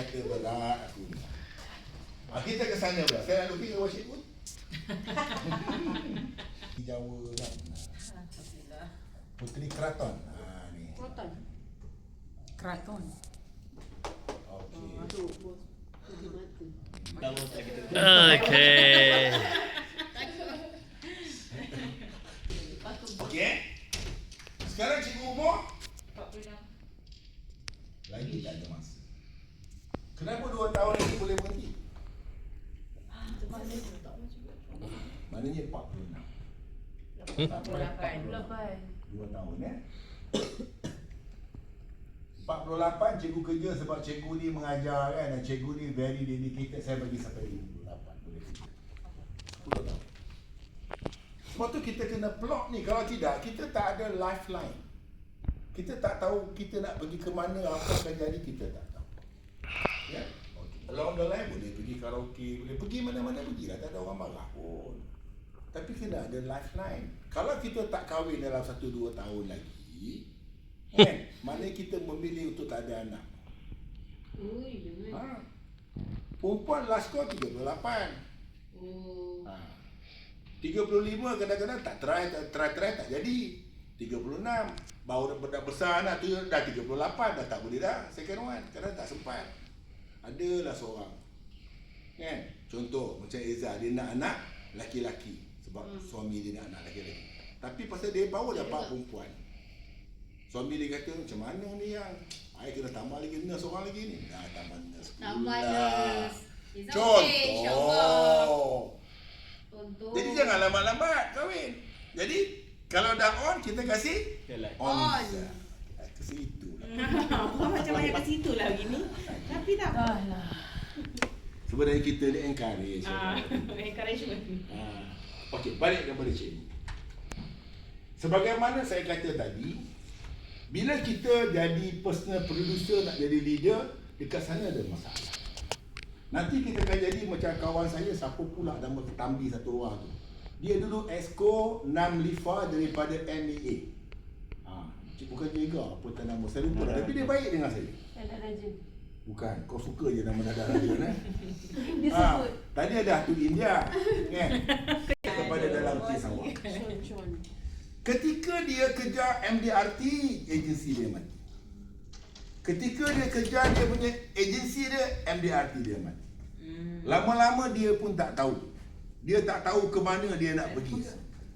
kata berat aku ni. Kita ke sana pula. Saya nak lukis awak cikgu. Di Jawa kan. Puteri Keraton. Ni. Keraton. Okey. Okay. Okey. Sekarang cikgu umur 46. lagi tak ada masa. Kenapa 2 tahun lagi boleh berhenti? Maknanya 46. 2 tahun 48 cikgu kerja sebab cikgu ni mengajar kan, dan cikgu ni very dedicated. Saya bagi sampai 58 boleh kerja 10 tahun. Sebab tu kita kena plot ni. Kalau tidak, kita tak ada lifeline. Kita tak tahu kita nak pergi ke mana, apa akan jadi, kita tak tahu. Ya? Okay. Along the line boleh pergi karaoke, boleh pergi mana-mana pergilah, tak ada orang marah pun. Tapi kena ada lifeline. Kalau kita tak kahwin dalam 1-2 tahun lagi, kan, maknanya kita memilih untuk tak ada anak. Perempuan last call 38. 35 kadang-kadang tak try tak jadi. 36 baru dah besar anak tu dah 38, dah tak boleh dah second one, kadang tak sempat. Adalah seorang kan, contoh macam Eza, dia nak anak laki-laki sebab suami dia nak anak laki-laki, tapi pasal dia baru dapat perempuan, suami dia kata macam mana ni yang I kena tambah lagi nurse seorang lagi ni, dah tambah nurse pula. Contoh. Jadi jangan lambat-lambat kahwin. Jadi kalau dah on, kita kasih on. Ke situ lah. Macam banyak ke situ lah begini. Tapi tak apa lah. Sebenarnya kita ni encourage. Encouragement. Okey, balik kepada cikgu. Sebagaimana saya kata tadi, bila kita jadi personal producer, nak jadi leader, dekat sana ada masalah. Nanti kita akan jadi macam kawan saya, siapa pula nama Tambi satu orang tu. Dia dulu Exco 6 Lifa daripada NEA. Bukan Jega, apa tak nama, saya lupa. Tapi dia baik dengan saya. Bukan, kau suka je nama Dada Rajan tadi ada Datuk India kan? Kepada dalam kes awak. Ketika dia kejar MDRT, agensi dia mati. Ketika dia kejar dia punya agensi dia, MDRT dia mati. Lama-lama dia pun tak tahu. Dia tak tahu ke mana dia nak pergi.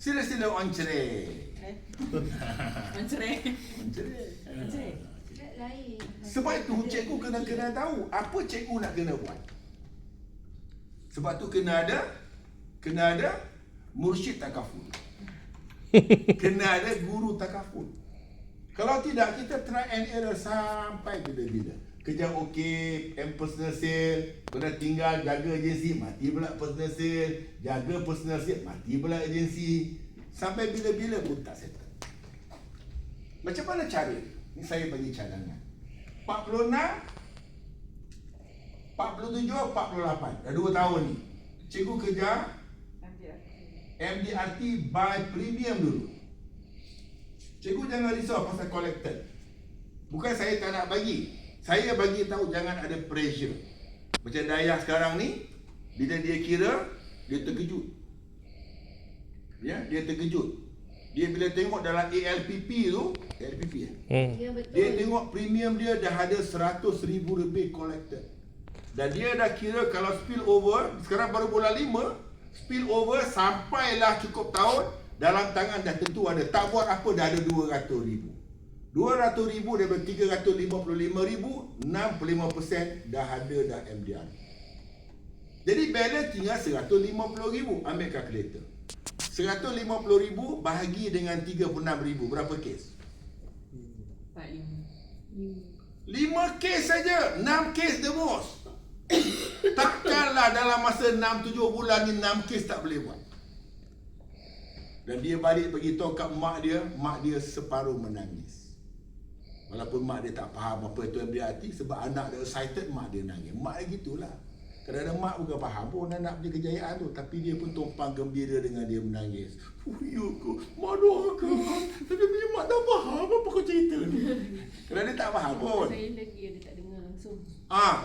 Sila-sila oncerek. Sebab itu cikgu kena tahu apa cikgu nak kena buat. Sebab tu kena ada mursyid takaful. Kena ada guru takaful. Kalau tidak, kita try and error sampai bila-bila. Kerja okey, personal sale, pernah tinggal jaga agensi, mati pula personal sale, jaga personal sale, mati pula agensi. Sampai bila-bila pun tak settle. Macam mana cara? Ni saya bagi cadangan. 46, 47, 48. Dah 2 tahun ni. Cikgu kerja MDRT by premium dulu. Cikgu jangan risau pasal collected. Bukan saya tak nak bagi. Saya bagi tahu jangan ada pressure. Macam Dayah sekarang ni, bila dia kira, dia terkejut. Ya, dia terkejut. Dia bila tengok dalam ALPP tu, ALPP dia tengok premium dia dah ada 100,000 lebih collected. Dan dia dah kira kalau spill over, sekarang baru bulan 5, spill over sampailah cukup tahun, dalam tangan dah tentu ada. Tak buat apa dah ada 200,000. 200,000 daripada 355,000, 65% dah ada dah MDR. Jadi balance tinggal 150,000. Ambil kalkulator. 150,000 bahagi dengan 36,000, berapa kes? 5 kes saja. 6 kes the most. Takkanlah dalam masa 6-7 bulan ni 6 kes tak boleh buat. Dan dia balik bagi tahu kat mak dia separuh menangis. Walaupun mak dia tak faham apa itu MDRT, sebab anak dia excited, mak dia nangis. Mak dia gitulah. Kadang-kadang mak bukan faham pun anak punya kejayaan tu, tapi dia pun tumpang gembira dengan dia menangis. Ya ke? Mak doakan. Tapi punya mak tak faham apa kau cerita ni. Kerana dia tak faham pun. Saya lagi dia tak dengar. langsung.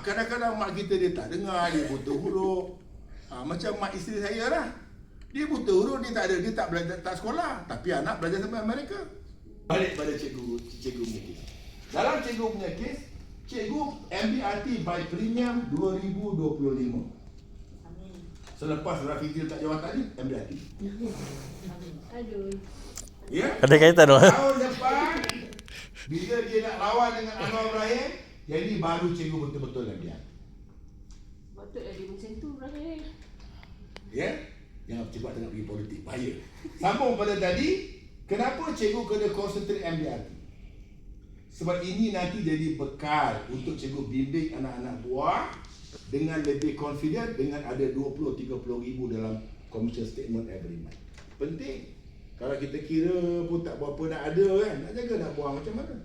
Kadang-kadang mak kita dia tak dengar, dia buta huruf. Macam mak isteri saya lah. Dia buta huruf, dia tak belajar, tak sekolah. Tapi anak belajar sampai Amerika. Balik pada cikgu punya kes. Dalam cikgu punya kes, cikgu MDRT by premium 2025. Amin. Selepas Rafiqil tak jawatan ni, MDRT. Aduh. Ya? Ada kaitan tu. Tahun depan, bila dia nak lawan dengan Anwar Ibrahim, jadi baru cikgu betul-betul MDRT. Patutlah dia macam tu, Rahim. Ya? Jangan cepat nak pergi politik, bahaya. Sambung pada tadi, kenapa cikgu kena concentrate MDRT? Sebab ini nanti jadi bekal untuk cikgu bimbing anak-anak buah dengan lebih confident, dengan ada 20-30 ribu dalam commission statement every month. Penting. Kalau kita kira pun tak berapa nak ada kan, nak jaga nak buang macam mana?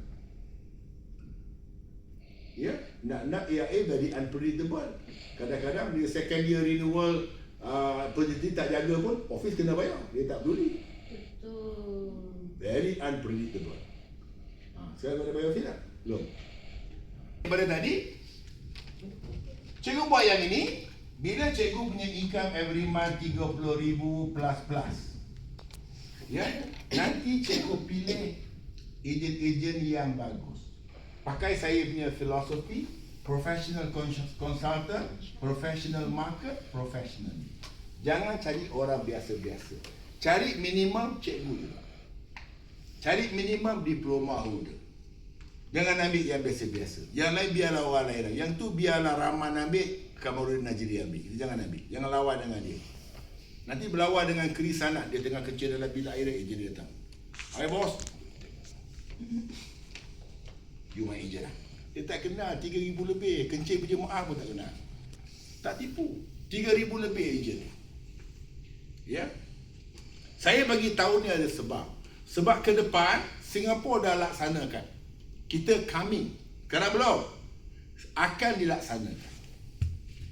Ya, nak AIA very unpredictable. Kadang-kadang dia second year renewal peneliti tak jaga pun, office kena bayar. Dia tak peduli. Betul. Very unpredictable. Sekarang kena bayar office tak? Belum. Pada tadi, cikgu buat yang ini, bila cikgu punya income every month 30,000 plus. Ya, nanti cikgu pilih ejen-ejen yang bagus. Pakai saya punya filosofi, professional consultant, professional market, professional. Jangan cari orang biasa-biasa. Cari minimum cikgu juga. Cari minimum diploma holder. Jangan ambil yang biasa-biasa. Yang lain biarlah orang lain. Yang tu biarlah Rahman ambil, Kamarudin Najiri ambil. Jangan ambil. Jangan lawan dengan dia. Nanti berlawan dengan Chris anak, dia tengah kecil dalam bilik air, ejen dia datang. Hai bos. You my agent lah. Dia tak kenal, 3,000 lebih. Kencing berjemaah pun tak kenal. Tak tipu. 3,000 lebih ejen. Ya. Saya bagi tahu ni ada sebab. Sebab ke depan, Singapura dah laksanakan. Kita coming. Kerana belum? Akan dilaksanakan.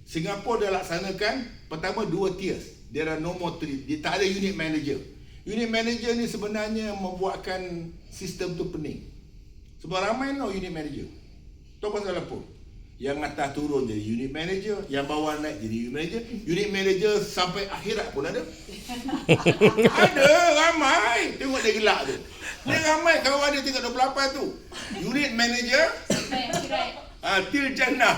Singapura dah laksanakan, pertama 2 tiers. There are no more 3. Dia tak ada unit manager. Unit manager ni sebenarnya membuatkan sistem tu pening. Sebab ramai no unit manager. Tahu pasal apa? Yang atas turun jadi unit manager, yang bawah naik jadi unit manager. Unit manager sampai akhirat pun ada. Ada, ramai. Tengok dia gelak tu. Dia ramai kawan dia tingkat 28 tu. Unit manager Sampai akhirat. til jannah.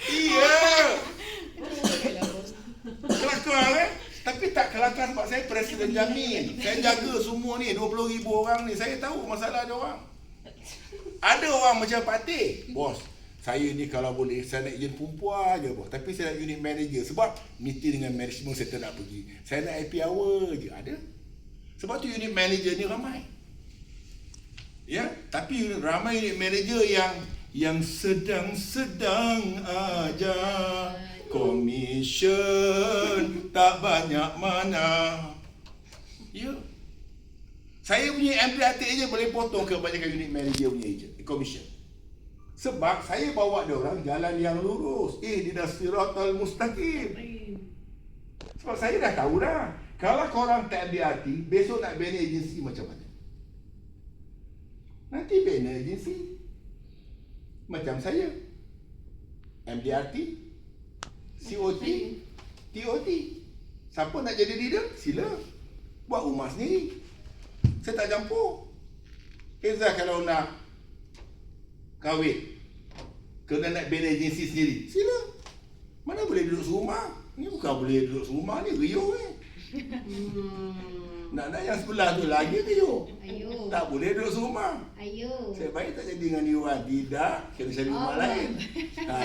Iya. Kelakar kan? Tapi tak kelakar sebab saya presiden jamin. Saya jaga semua ni 20,000 orang ni. Saya tahu masalah dia orang. Ada orang macam Pak Teh, bos, saya ni kalau boleh saya nak ejen perempuan je bos. Tapi saya nak unit manager sebab meeting dengan management saya tak nak pergi. Saya nak happy hour je. Ada. Sebab tu unit manager ni ramai. Ya, tapi ramai unit manager yang sedang-sedang aja, commission tak banyak mana. Ya. Saya punya MDRT je boleh potong kebanyakan unit manager punya agent, commission. Sebab saya bawa dia orang jalan yang lurus. Dia dah siratal mustaqim. Sebab saya dah tahu dah. Kalau korang tak MDRT, besok nak bina agensi macam mana? Nanti bina agensi macam saya. MDRT, COT, TOT. Siapa nak jadi leader? Sila. Buat rumah sendiri. Saya tak campur. Eza kalau nak kahwin, kena nak bina agensi sendiri, sila. Mana boleh duduk serumah? Ni bukan boleh duduk serumah ni, riuh ni. Nak yang sebelah tu lagi riuh. Tak boleh duduk serumah. Saya baik tak jadi dengan you orang. Tidak, kena cari rumah lain.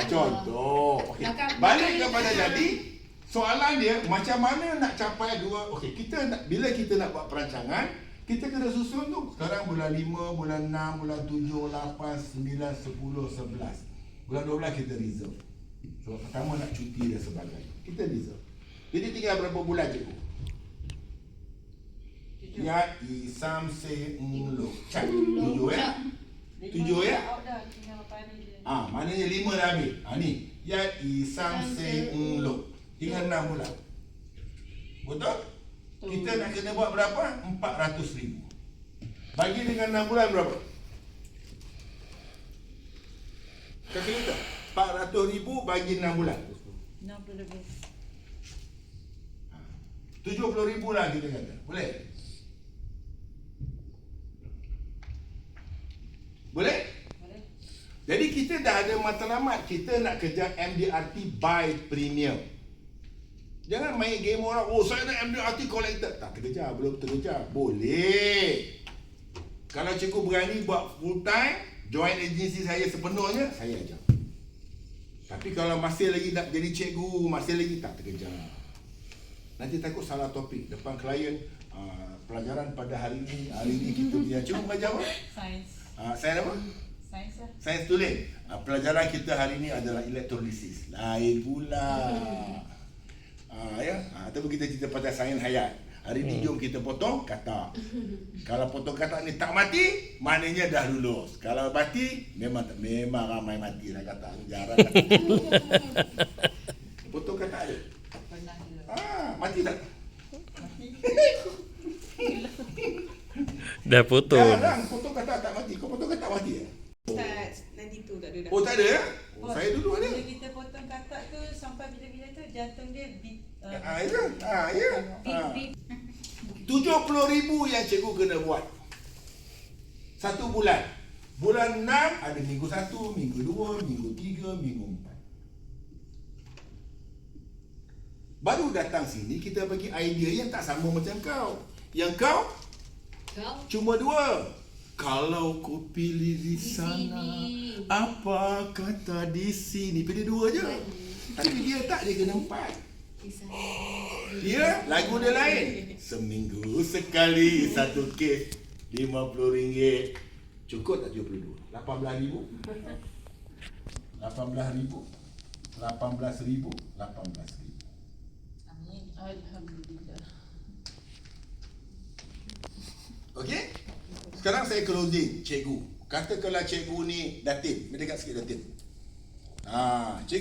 Contoh. Okay. Balik kepada jadi, soalan dia macam mana nak capai dua. Okey, bila kita nak buat perancangan, kita kena susun tu. Sekarang bulan 5, bulan 6, bulan 7, 8, 9, 10, 11. Bulan 12 kita reserve. Sebab pertama nak cuti dan sebagainya. Kita reserve. Jadi tinggal berapa bulan cikgu? Ya, Isam Se Nglo. 7 ya? 7 ya? Maknanya 5 dah habis. Ni. Ya, Isam Se Nglo. Tinggal 6 bulan. Betul? Kita nak kena buat berapa? 400,000. Bagi dengan 6 bulan berapa? Kalkulator. 400,000 bagi 6 bulan. 60 lebih. 70,000 lah kita kata. Boleh? Boleh? Boleh. Jadi kita dah ada matlamat. Kita nak kejar MDRT by premium. Jangan main game orang, oh saya nak MDRT collected. Tak terkejar, belum terkejar. Boleh. Kalau cikgu berani buat full time, join agensi saya sepenuhnya, saya ajar. Tapi kalau masih lagi nak jadi cikgu, masih lagi tak terkejar. Nanti takut salah topik depan klien. Pelajaran pada hari ini kita punya cikgu mengajar apa? Sains. Sains apa? Sains lah. Sains tulis. Pelajaran kita hari ini adalah elektrolisis. Lain pula. Ya. Ataupun kita cerita pasal sains hayat. Hari ni jom kita potong kata. Kalau potong kata ni tak mati, maknanya dah lulus. Kalau mati, memang ramai mati lah kata. Jarang kata. Potong kata ada. Pernah dulu. Mati tak? Dah potong. Jarang potong kata tak mati. Kau potong kata mati ya? Ustaz, nanti tu tak ada. Oh tak ada ya? Oh, saya dulu ada. Bila kita potong katak tu sampai bila-bila tu jantung dia beat. Ya. 70,000 yang cikgu kena buat. 1 bulan. Bulan 6 ada minggu 1, minggu 2, minggu 3, minggu 4. Baru datang sini kita bagi idea yang tak sama macam kau. Yang kau cuma 2. Kalau kau pilih di sana, apa kata di sini? Pilih 2 je. Tapi dia tak, dia kena 4. Dia lagu dia lain. Seminggu sekali 1 kes RM50. Cukup tak 72? 18,000? 18,000? 18,000? 18,000. Amin. Alhamdulillah. Okey? Sekarang saya closing cikgu. Katakanlah cikgu ni Datin. Mendekat sikit Datin. Cikgu